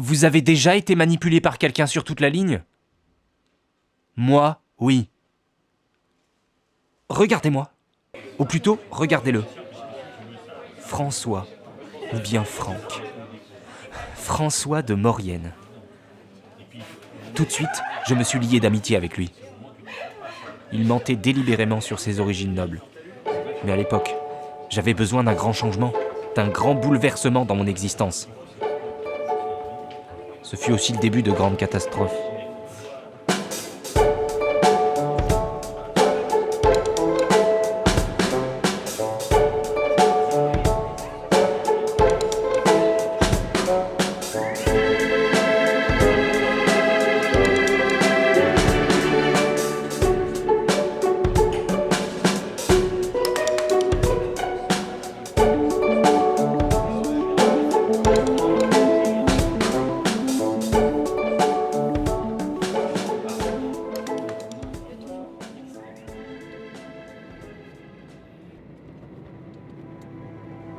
Vous avez déjà été manipulé par quelqu'un sur toute la ligne? Moi, oui. Regardez-moi. Ou plutôt, regardez-le. François, ou bien Franck. François de Maurienne. Tout de suite, je me suis lié d'amitié avec lui. Il mentait délibérément sur ses origines nobles. Mais à l'époque, j'avais besoin d'un grand changement, d'un grand bouleversement dans mon existence. Ce fut aussi le début de grandes catastrophes.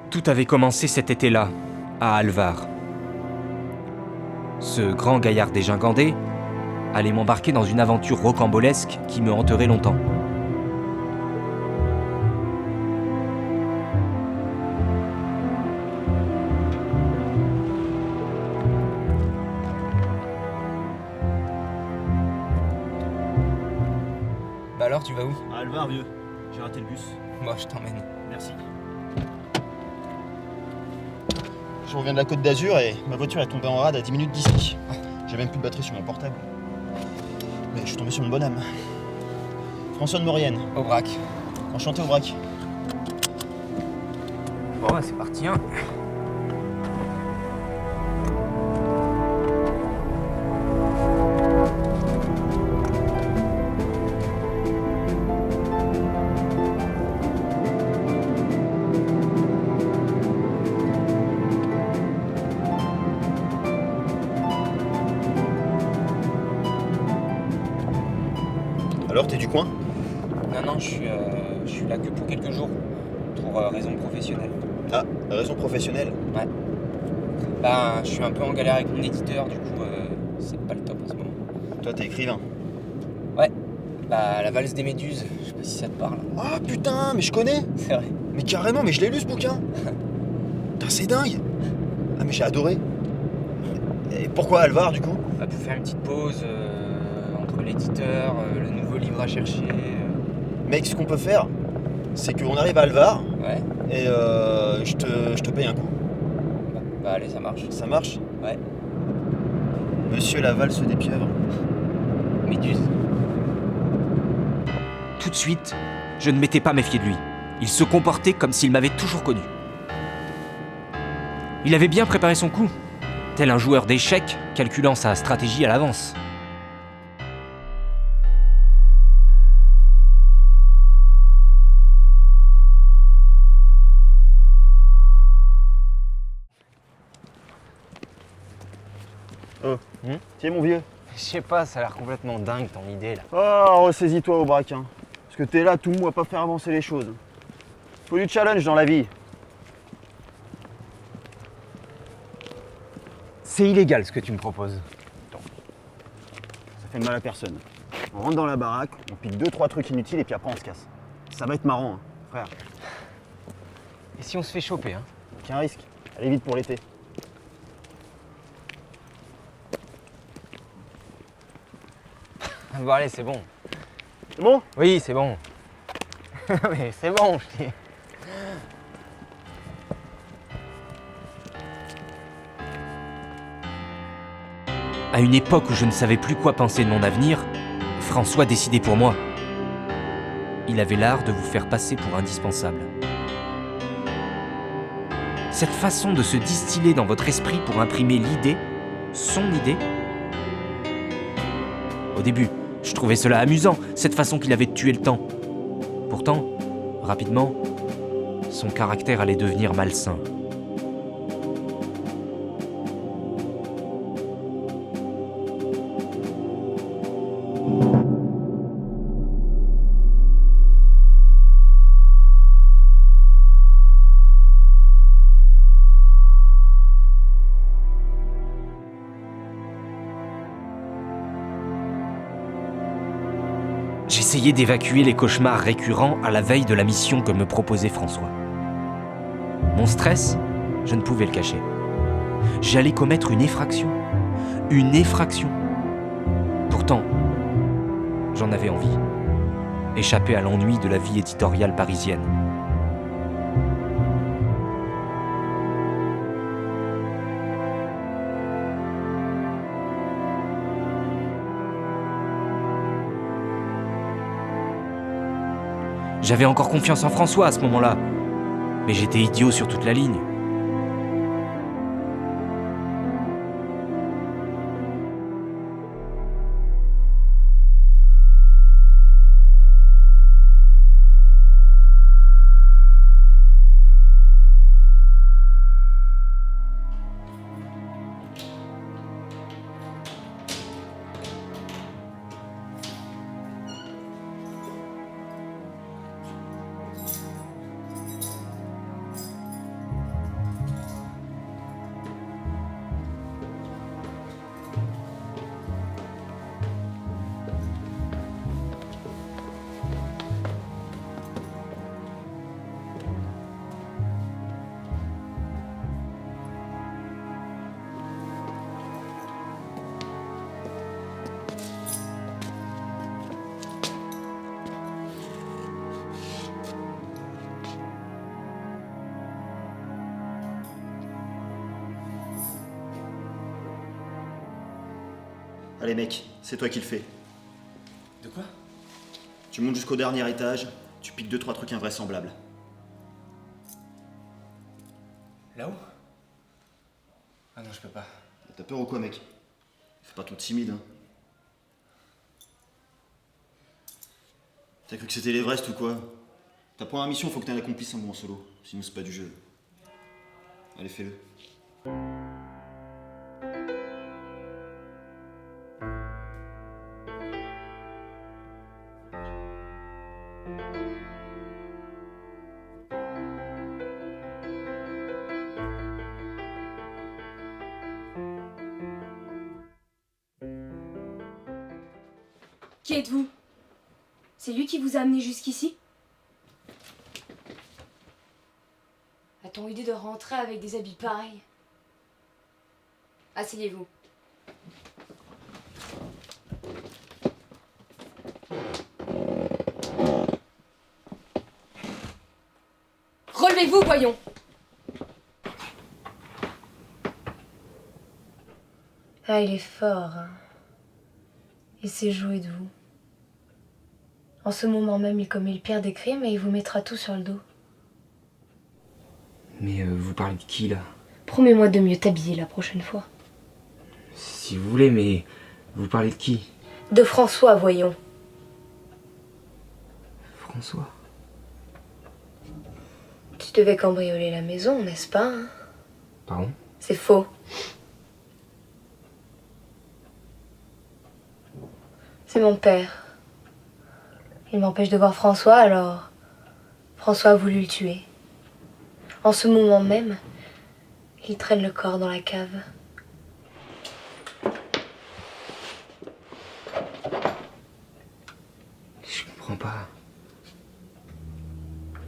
Tout avait commencé cet été-là, à Alvar. Ce grand gaillard dégingandé allait m'embarquer dans une aventure rocambolesque qui me hanterait longtemps. Bah alors, tu vas où? À Alvar, vieux. J'ai raté le bus. Moi, je t'emmène. Merci. Je reviens de la Côte d'Azur et ma voiture est tombée en rade à 10 minutes d'ici. J'ai même plus de batterie sur mon portable. Mais je suis tombé sur une bonne âme. François de Maurienne. Aubrac. Enchanté, Aubrac. Bon, bah, c'est parti, hein. Alors, t'es du coin? Non, je suis là que pour quelques jours. Pour raison professionnelle. Ah, raison professionnelle. Ouais. Bah, je suis un peu en galère avec mon éditeur, du coup, c'est pas le top en ce moment. Toi, t'es écrivain. Ouais. Bah, La valse des méduses, je sais pas si ça te parle. Ah putain, mais je connais! C'est vrai. Mais carrément, mais je l'ai lu ce bouquin! Putain, c'est dingue! Ah, mais j'ai adoré! Et pourquoi Alvar du coup? Bah, pour faire une petite pause entre l'éditeur, le nouveau livre à chercher. Mec, ce qu'on peut faire, c'est qu'on arrive à Alvar Ouais. et je te paye un coup. Bah, allez, ça marche. Ça marche? Ouais. Monsieur la valse des pieuvres. Méduse. Tout de suite, je ne m'étais pas méfié de lui. Il se comportait comme s'il m'avait toujours connu. Il avait bien préparé son coup, tel un joueur d'échecs calculant sa stratégie à l'avance. Oh, tiens mon vieux. Je sais pas, ça a l'air complètement dingue ton idée là. Oh, ressaisis-toi au braque, hein. Parce que t'es là tout mou à pas faire avancer les choses. Faut du challenge dans la vie. C'est illégal ce que tu me proposes. Ça fait de mal à personne. On rentre dans la baraque, on pique 2-3 trucs inutiles et puis après on se casse. Ça va être marrant, hein, frère. Et si on se fait choper, hein? Aucun risque. Allez vite pour l'été. Bon allez, c'est bon. C'est bon? Oui, c'est bon. Mais c'est bon, je dis. À une époque où je ne savais plus quoi penser de mon avenir, François décidait pour moi. Il avait l'art de vous faire passer pour indispensable. Cette façon de se distiller dans votre esprit pour imprimer l'idée, son idée. Au début, je trouvais cela amusant, cette façon qu'il avait de tuer le temps. Pourtant, rapidement, son caractère allait devenir malsain. J'essayais d'évacuer les cauchemars récurrents à la veille de la mission que me proposait François. Mon stress, je ne pouvais le cacher. J'allais commettre une effraction. Une effraction. Pourtant, j'en avais envie. Échapper à l'ennui de la vie éditoriale parisienne. J'avais encore confiance en François à ce moment-là, mais j'étais idiot sur toute la ligne. Allez mec, c'est toi qui le fais. De quoi? Tu montes jusqu'au dernier étage, tu piques 2-3 trucs invraisemblables. Là-haut? Ah non, je peux pas. T'as peur ou quoi mec? Fais pas ton timide hein. T'as cru que c'était l'Everest ou quoi? Ta première mission, faut que t'en accomplisses un moment solo, sinon c'est pas du jeu. Allez fais-le. Qui êtes-vous? C'est lui qui vous a amené jusqu'ici? A-t-on idée de rentrer avec des habits pareils? Asseyez-vous. Relevez-vous, voyons! Ah, il est fort, hein. Il sait jouer de vous. En ce moment même, il commet le pire des crimes et il vous mettra tout sur le dos. Mais vous parlez de qui, là? Promets-moi de mieux t'habiller la prochaine fois. Si vous voulez, mais vous parlez de qui? De François, voyons. François? Tu devais cambrioler la maison, n'est-ce pas, hein? Pardon? C'est faux. C'est mon père. Il m'empêche de voir François, alors François a voulu le tuer. En ce moment même, il traîne le corps dans la cave. Je comprends pas.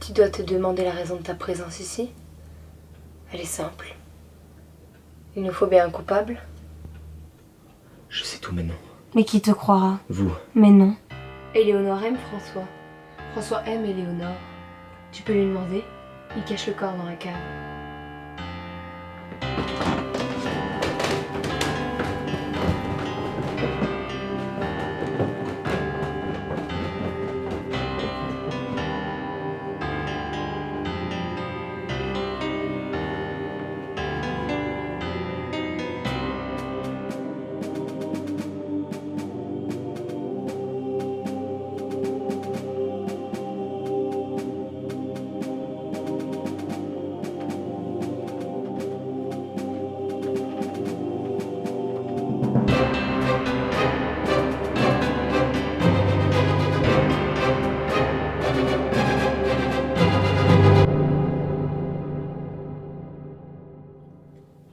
Tu dois te demander la raison de ta présence ici. Elle est simple. Il nous faut bien un coupable. Je sais tout maintenant. Mais qui te croira? Vous. Mais non. Éléonore aime François. François aime Éléonore. Tu peux lui demander. Il cache le corps dans la cave.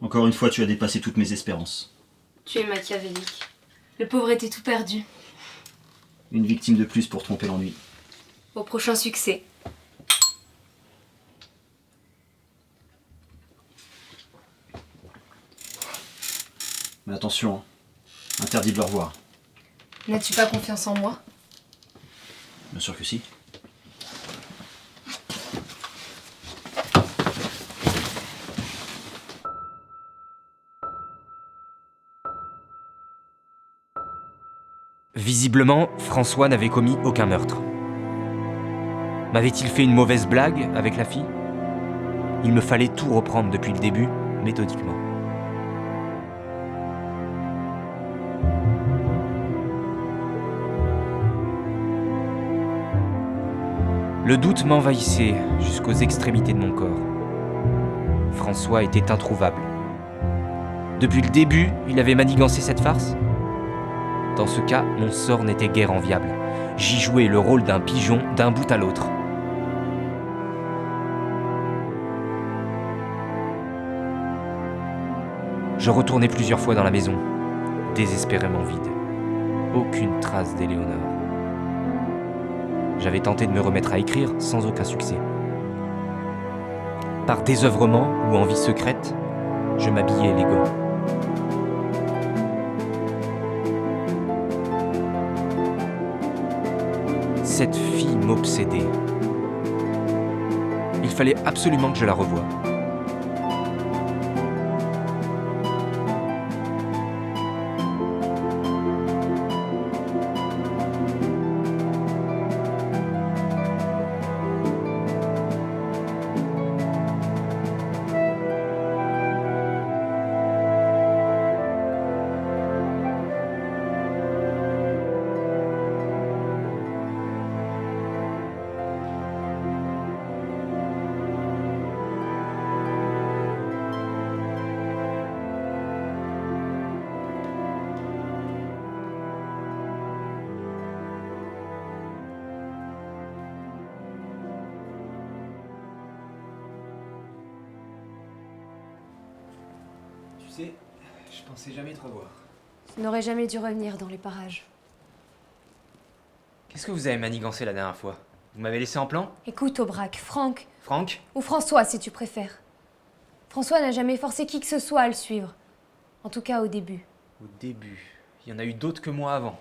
Encore une fois, tu as dépassé toutes mes espérances. Tu es machiavélique. Le pauvre était tout perdu. Une victime de plus pour tromper l'ennui. Au prochain succès. Mais attention, hein. Interdit de le revoir. N'as-tu pas confiance en moi? Bien sûr que si. Visiblement, François n'avait commis aucun meurtre. M'avait-il fait une mauvaise blague avec la fille? Il me fallait tout reprendre depuis le début, méthodiquement. Le doute m'envahissait jusqu'aux extrémités de mon corps. François était introuvable. Depuis le début, il avait manigancé cette farce. Dans ce cas, mon sort n'était guère enviable. J'y jouais le rôle d'un pigeon d'un bout à l'autre. Je retournai plusieurs fois dans la maison, désespérément vide. Aucune trace d'Éléonore. J'avais tenté de me remettre à écrire sans aucun succès. Par désœuvrement ou envie secrète, je m'habillais élégant. Cette fille m'obsédait. Il fallait absolument que je la revoie. Tu sais, je pensais jamais te revoir. Je n'aurais jamais dû revenir dans les parages. Qu'est-ce que vous avez manigancé la dernière fois? Vous m'avez laissé en plan? Écoute, Aubrac, Franck, Franck? ou François si tu préfères. François n'a jamais forcé qui que ce soit à le suivre. En tout cas au début. Au début. Il y en a eu d'autres que moi avant.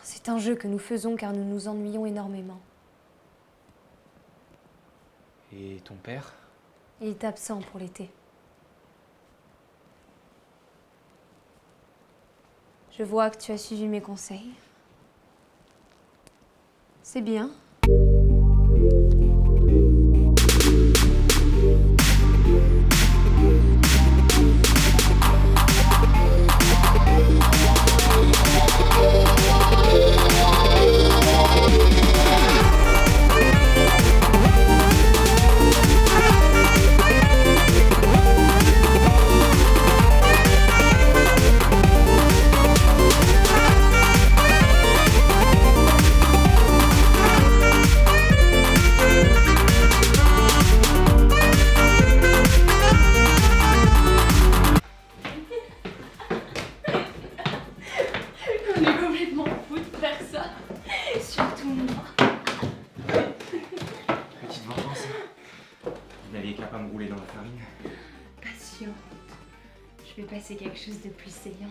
C'est un jeu que nous faisons car nous nous ennuyons énormément. Et ton père? Il est absent pour l'été. Je vois que tu as suivi mes conseils. C'est bien. On est complètement fou de faire ça. Surtout moi. Petite vengeance. Vous n'aviez qu'à pas me rouler dans la farine. Patiente. Je vais passer quelque chose de plus saillant.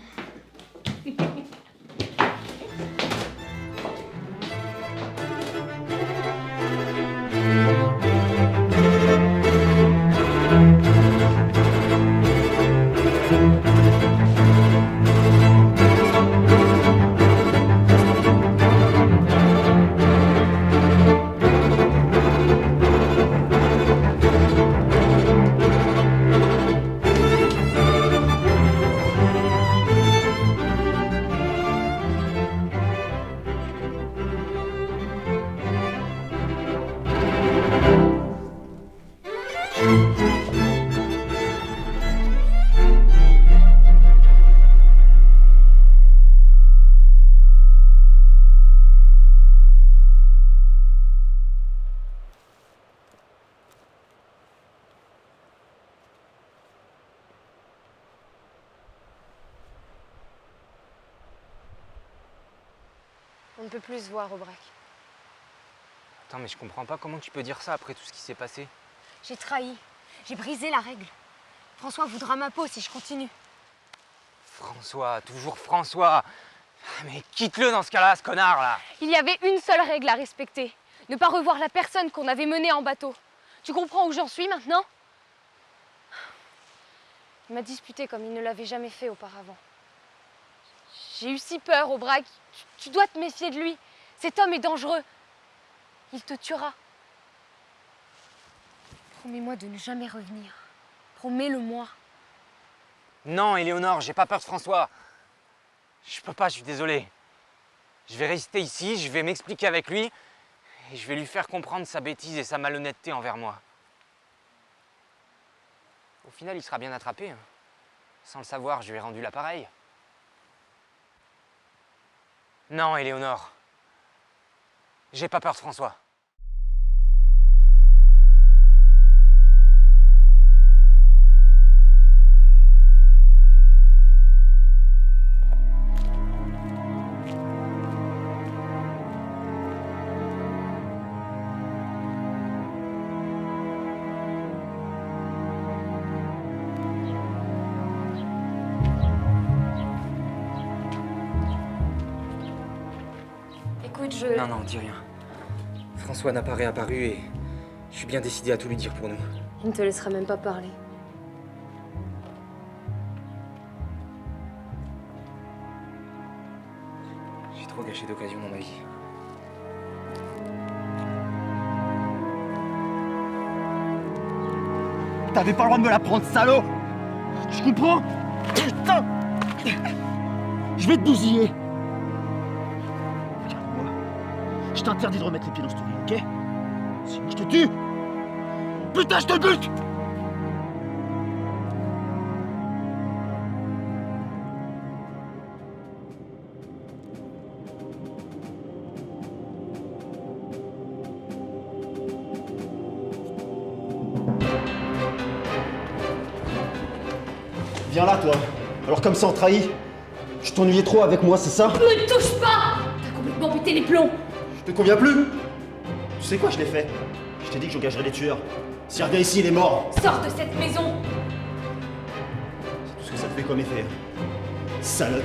ne peut plus se voir, Aubrac. Attends, mais je comprends pas comment tu peux dire ça après tout ce qui s'est passé. J'ai trahi. J'ai brisé la règle. François voudra ma peau si je continue. François, toujours François. Mais quitte-le dans ce cas-là, ce connard là. Il y avait une seule règle à respecter. Ne pas revoir la personne qu'on avait menée en bateau. Tu comprends où j'en suis maintenant? Il m'a disputé comme il ne l'avait jamais fait auparavant. J'ai eu si peur, Aubrac. Tu dois te méfier de lui. Cet homme est dangereux. Il te tuera. Promets-moi de ne jamais revenir. Promets-le-moi. Non, Éléonore, j'ai pas peur de François. Je peux pas, je suis désolé. Je vais rester ici, je vais m'expliquer avec lui et je vais lui faire comprendre sa bêtise et sa malhonnêteté envers moi. Au final, il sera bien attrapé. Hein. Sans le savoir, je lui ai rendu l'appareil. Non, Éléonore. J'ai pas peur de François. Écoute, Non, non, dis rien. François n'a pas réapparu et je suis bien décidé à tout lui dire pour nous. Il ne te laissera même pas parler. J'ai trop gâché d'occasions dans ma vie. T'avais pas le droit de me la prendre, salaud! Tu comprends? Putain! Je vais te bousiller! Regarde-moi. Je t'interdis de remettre les pieds dans cette ville, ok? Sinon je te tue! Putain, je te bute! Viens là, toi. Alors comme ça, on trahit. Je t'ennuyais trop avec moi, c'est ça? Ne me touche pas! T'as complètement pété les plombs! Je te conviens plus? Tu sais quoi, je l'ai fait. Je t'ai dit que j'engagerais des tueurs. S'il revient ici, il est mort. Sors de cette maison! C'est tout ce que ça te fait comme effet. Salope.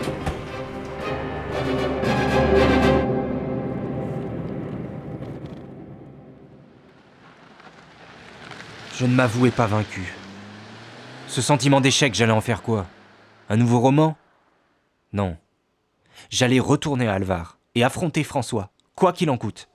Je ne m'avouais pas vaincu. Ce sentiment d'échec, j'allais en faire quoi? Un nouveau roman? Non. J'allais retourner à Alvar et affronter François, quoi qu'il en coûte.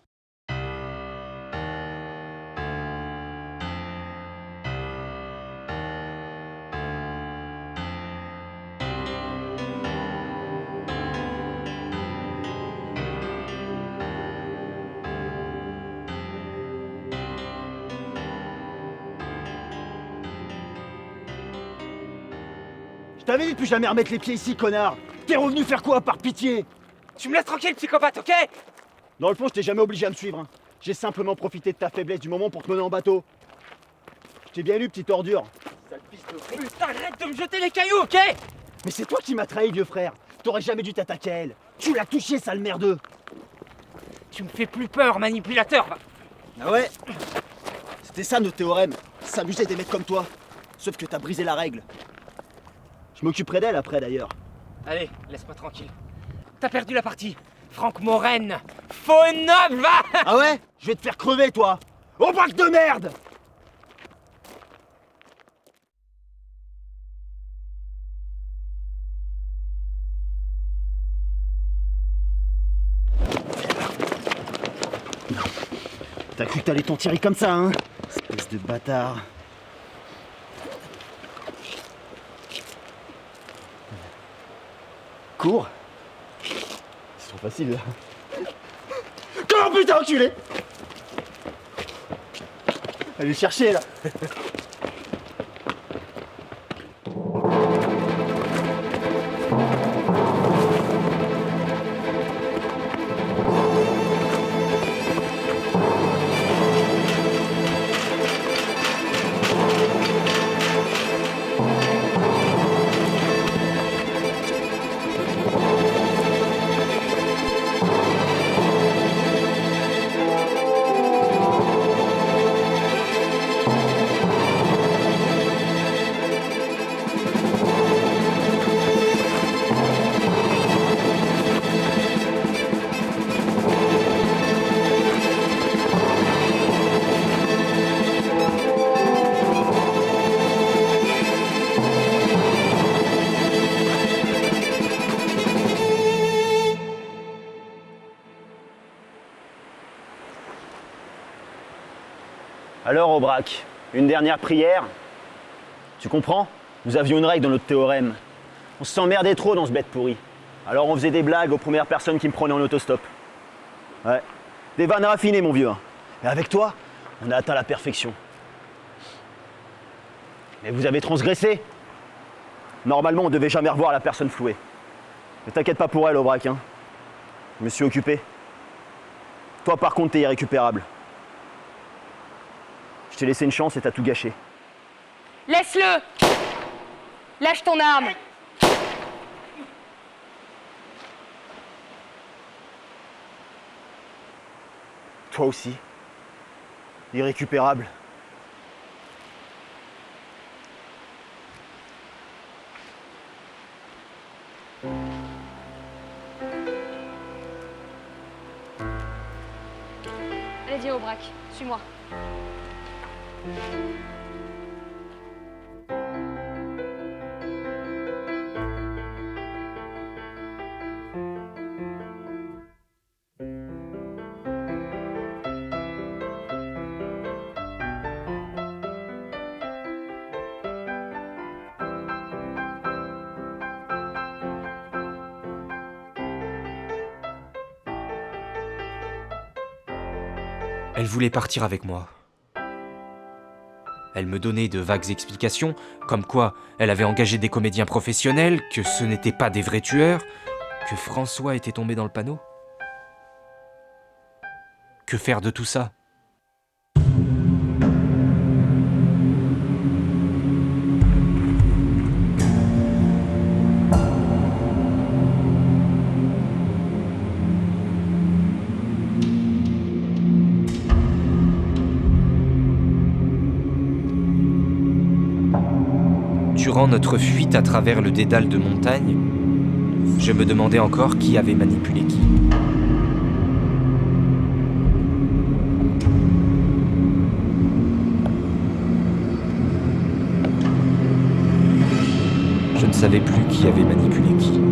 Je t'avais dit de plus jamais remettre les pieds ici, connard. T'es revenu faire quoi, par pitié? Tu me laisses tranquille, psychopathe, ok? Dans le fond, je t'ai jamais obligé à me suivre. Hein. J'ai simplement profité de ta faiblesse du moment pour te mener en bateau. Je t'ai bien lu, petite ordure. Sale fils de pute. Putain, arrête de me jeter les cailloux, ok? Mais c'est toi qui m'as trahi, vieux frère. T'aurais jamais dû t'attaquer à elle. Tu l'as touché, sale merdeux. Tu me fais plus peur, manipulateur. Ah ouais? C'était ça notre théorème. S'amuser des mecs comme toi. Sauf que t'as brisé la règle. Je m'occuperai d'elle après d'ailleurs. Allez, laisse-moi tranquille. T'as perdu la partie. Franck Morenne, faux noble, va! Ah ouais? Je vais te faire crever, toi. Au braque de merde! T'as cru que t'allais t'en tirer comme ça, hein? Espèce de bâtard. Cours. C'est trop facile, là. Cours, putain, enculé! Allez le chercher, là. Alors, Aubrac, une dernière prière. Tu comprends? Nous avions une règle dans notre théorème. On s'emmerdait trop dans ce bête pourri. Alors on faisait des blagues aux premières personnes qui me prenaient en autostop. Ouais. Des vannes raffinées, mon vieux. Et avec toi, on a atteint la perfection. Mais vous avez transgressé. Normalement, on devait jamais revoir la personne flouée. Ne t'inquiète pas pour elle, Aubrac, hein. Je me suis occupé. Toi, par contre, t'es irrécupérable. Je t'ai laissé une chance et t'as tout gâché. Laisse-le! Lâche ton arme! Toi aussi. Irrécupérable. Allez, viens, Aubrac, suis-moi. Elle voulait partir avec moi. Elle me donnait de vagues explications, comme quoi elle avait engagé des comédiens professionnels, que ce n'étaient pas des vrais tueurs, que François était tombé dans le panneau. Que faire de tout ça ? Durant notre fuite à travers le dédale de montagne, je me demandais encore qui avait manipulé qui. Je ne savais plus qui avait manipulé qui.